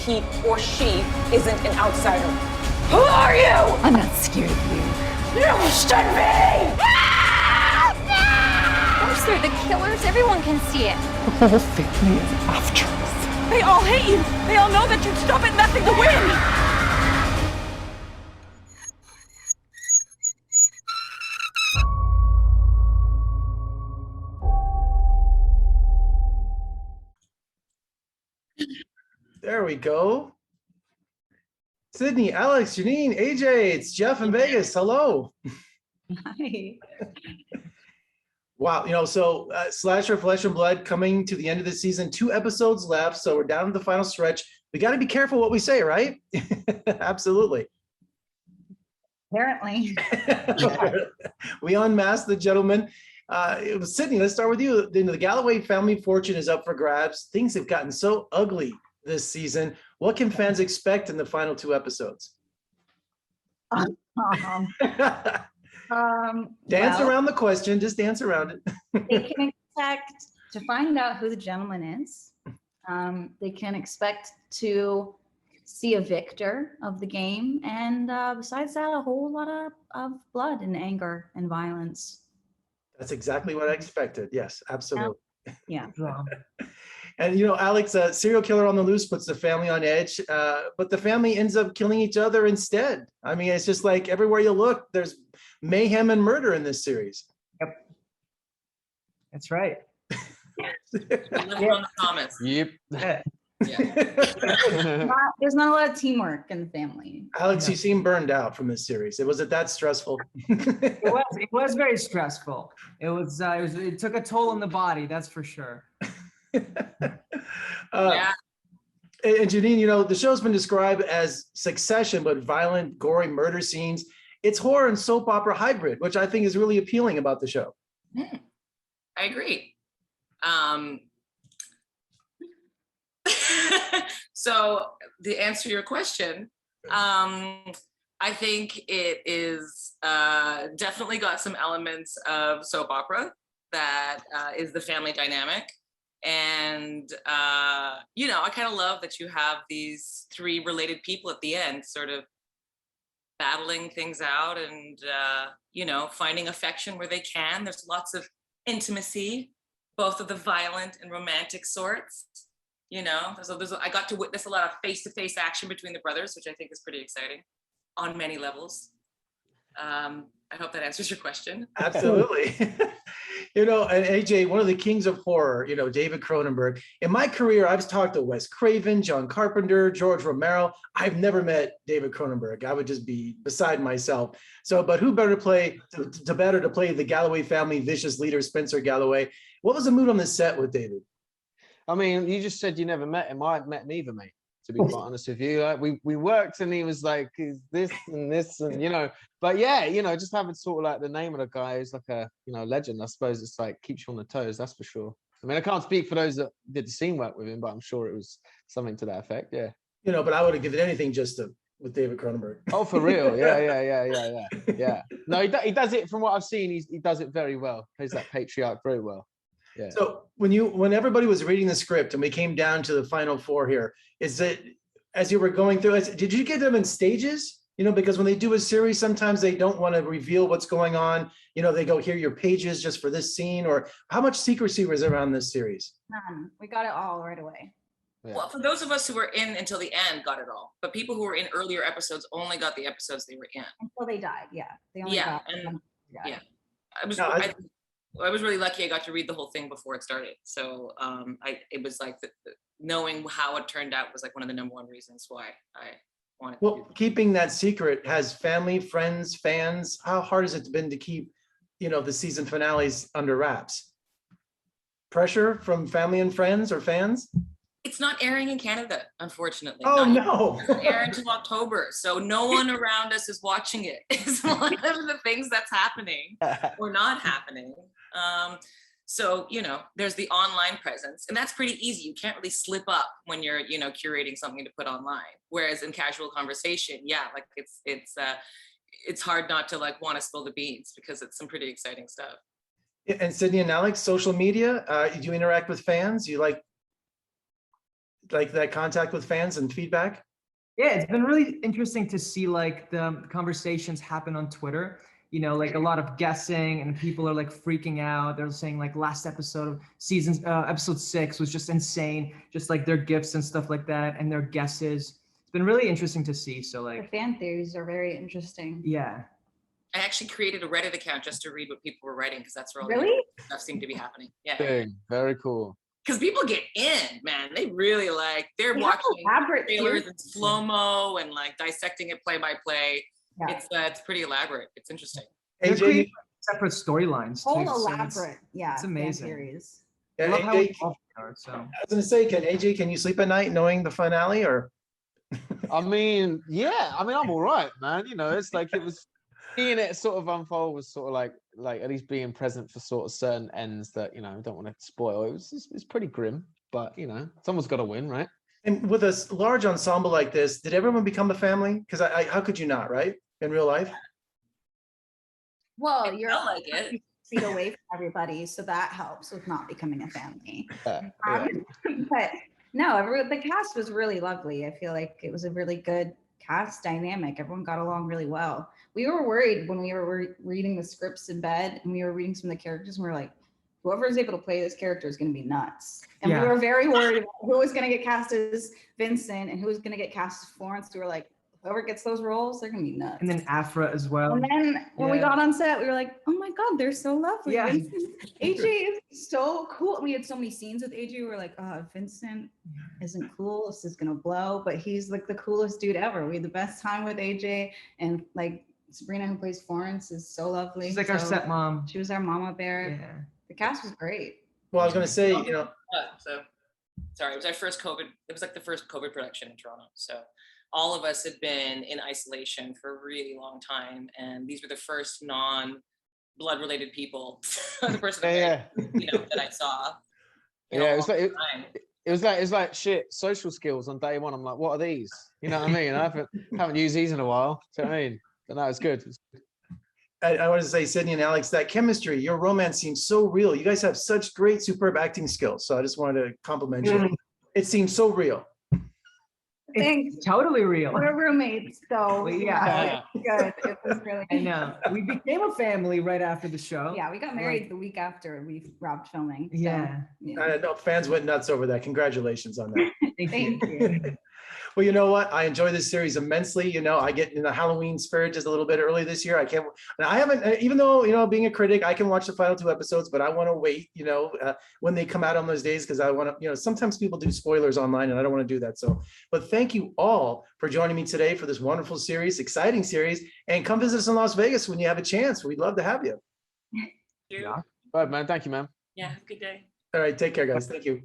he or she isn't an outsider. Who are you? I'm not scared of you. You should be! Of course they're the killers. Everyone can see it. The whole family is after us. They all hate you. They all know that you'd stop at nothing to win. There we go. Sydney, Alex, Janine, AJ, it's Jeff in Vegas. Hello. Hi. Wow, so Slasher Flesh and Blood coming to the end of the season, 2 episodes left, so we're down to the final stretch. We got to be careful what we say, right? Absolutely. Apparently. We unmasked the gentleman. Sydney, let's start with you. The Galloway family fortune is up for grabs. Things have gotten so ugly this season. What can fans expect in the final 2 episodes? Dance around the question. Just dance around it. They can expect to find out who the gentleman is. They can expect to see a victor of the game. And besides that, a whole lot of blood and anger and violence. That's exactly what I expected. Yes, absolutely. Yeah. And, Alex, serial killer on the loose puts the family on edge, but the family ends up killing each other instead. I mean, it's just like everywhere you look, there's mayhem and murder in this series. Yep. That's right. Deliver on the promise. Yep. Yeah. There's not a lot of teamwork in the family. Alex, you seem burned out from this series. Was it that stressful? It was very stressful. It took a toll on the body, that's for sure. Yeah. And Janine, the show's been described as Succession, but violent, gory murder scenes. It's horror and soap opera hybrid, which I think is really appealing about the show. I agree. So to answer your question, I think it is definitely got some elements of soap opera that is the family dynamic. And, I kind of love that you have these 3 related people at the end sort of battling things out and, finding affection where they can. There's lots of intimacy, both of the violent and romantic sorts. I got to witness a lot of face-to-face action between the brothers, which I think is pretty exciting on many levels. I hope that answers your question. Absolutely. And AJ, one of the kings of horror, David Cronenberg. In my career, I've talked to Wes Craven, John Carpenter, George Romero. I've never met David Cronenberg. I would just be beside myself. But who better to play the Galloway family vicious leader, Spencer Galloway? What was the mood on the set with David? I mean, you just said you never met him. I hadn't met him either, mate, to be quite honest with you. Like, we worked and he was like, is this and this and, but yeah, just having sort of like the name of the guy who's like a, legend, I suppose it's like keeps you on the toes, that's for sure. I mean, I can't speak for those that did the scene work with him, but I'm sure it was something to that effect, yeah. But I would have given anything with David Cronenberg. Oh, for real? Yeah. No, he does it, from what I've seen, he does it very well. Plays that patriarch very well. Yeah. So when everybody was reading the script and we came down to the final 4 here, is it, as you were going through it, did you get them in stages? Because when they do a series, sometimes they don't want to reveal what's going on. They go, here are your pages just for this scene, or how much secrecy was around this series? None. We got it all right away. Yeah. Well, for those of us who were in until the end, got it all. But people who were in earlier episodes only got the episodes they were in. Until they died, yeah. They only Yeah, got and them. yeah. No, I was really lucky. I got to read the whole thing before it started. So it was like knowing how it turned out was like one of the number 1 reasons why I wanted to do keeping that secret, has family, friends, fans, how hard has it been to keep, the season finales under wraps? Pressure from family and friends or fans? It's not airing in Canada, unfortunately. Oh, no. It's not airing until October. So no one around us is watching it. It's one of the things that's happening or not happening. So, there's the online presence, and that's pretty easy. You can't really slip up when you're, curating something to put online. Whereas in casual conversation, yeah, like it's hard not to like want to spill the beans because it's some pretty exciting stuff. And Sydney and Alex, social media, do you interact with fans? You like like that contact with fans and feedback? Yeah, it's been really interesting to see like the conversations happen on Twitter. You know, like a lot of guessing, and people are like freaking out. They're saying like last episode of episode 6 was just insane, just like their gifts and stuff like that, and their guesses. It's been really interesting to see. So The like, fan theories are very interesting. yeah, I actually created a Reddit account just to read what people were writing because that's where all Really? the stuff seemed to be happening. Yeah, Thing. Very cool. because people get in, man. They really like they're They have watching elaborate trailers theories. in slow mo and like dissecting it play by play. Yeah. It's pretty elaborate. It's interesting. they're AJ, creating separate storylines. Whole too, so it's- elaborate, yeah. it's fan amazing. theories. I yeah, love how AJ, involved they are. So I was gonna say, can you sleep at night knowing the finale, or? I mean, yeah. I mean, I'm all right, man. You know, it's like it was seeing it sort of unfold was sort of like at least being present for sort of certain ends that I don't want to spoil. It's pretty grim, but someone's got to win, right? And with a large ensemble like this, did everyone become a family? Because how could you not, right? In real life? Well, It you're felt like it. 50 feet away from everybody, so that helps with not becoming a family. Yeah. But no, the cast was really lovely. I feel like it was a really good cast dynamic. Everyone got along really well. We were worried when we were reading the scripts in bed and we were reading some of the characters, and we were like, whoever is able to play this character is going to be nuts. And Yeah. we were very worried about who was going to get cast as Vincent and who was going to get cast as Florence. We were like, whoever gets those roles, they're going to be nuts. and then Afra as well. And then when we Yeah. got on set, we were like, oh my God, they're so lovely. Yeah. AJ is so cool. We had so many scenes with AJ. We were like, oh, Vincent isn't cool. This is going to blow. But he's like the coolest dude ever. We had the best time with AJ. And like Sabrina, who plays Florence, is so lovely. She's like our So set mom. She was our mama bear. Yeah. The cast was great. Well, I was gonna say, So sorry, it was our first COVID. It was like the first COVID production in Toronto. So all of us had been in isolation for a really long time, and these were the first non-blood related people. The person Yeah, that I saw. in a Yeah, it was long like time. it was like shit social skills on day one. I'm like, what are these? You know what I mean? I haven't used these in a while. Do you know what I mean? But no, it's good. I want to say, Sydney and Alex, that chemistry, your romance seems so real. You guys have such great, superb acting skills. So I just wanted to compliment you. It seems so real. Thanks. It's totally real. We're roommates, so Yeah. it's good. It was really I know. We became a family right after the show. Yeah, we got married the week after we wrapped filming. So, Yeah. I know fans went nuts over that. Congratulations on that. Thank you. Thank you. Well, you know what? I enjoy this series immensely. I get in the Halloween spirit just a little bit early this year. I haven't, even though, being a critic, I can watch the final 2 episodes, but I want to wait, when they come out on those days, because I want to, sometimes people do spoilers online and I don't want to do that. So, but thank you all for joining me today for this wonderful series, exciting series, and come visit us in Las Vegas when you have a chance. We'd love to have you. Yeah. Right, man. Thank you, man. Yeah. Have a good day. All right. Take care, guys. Thank you.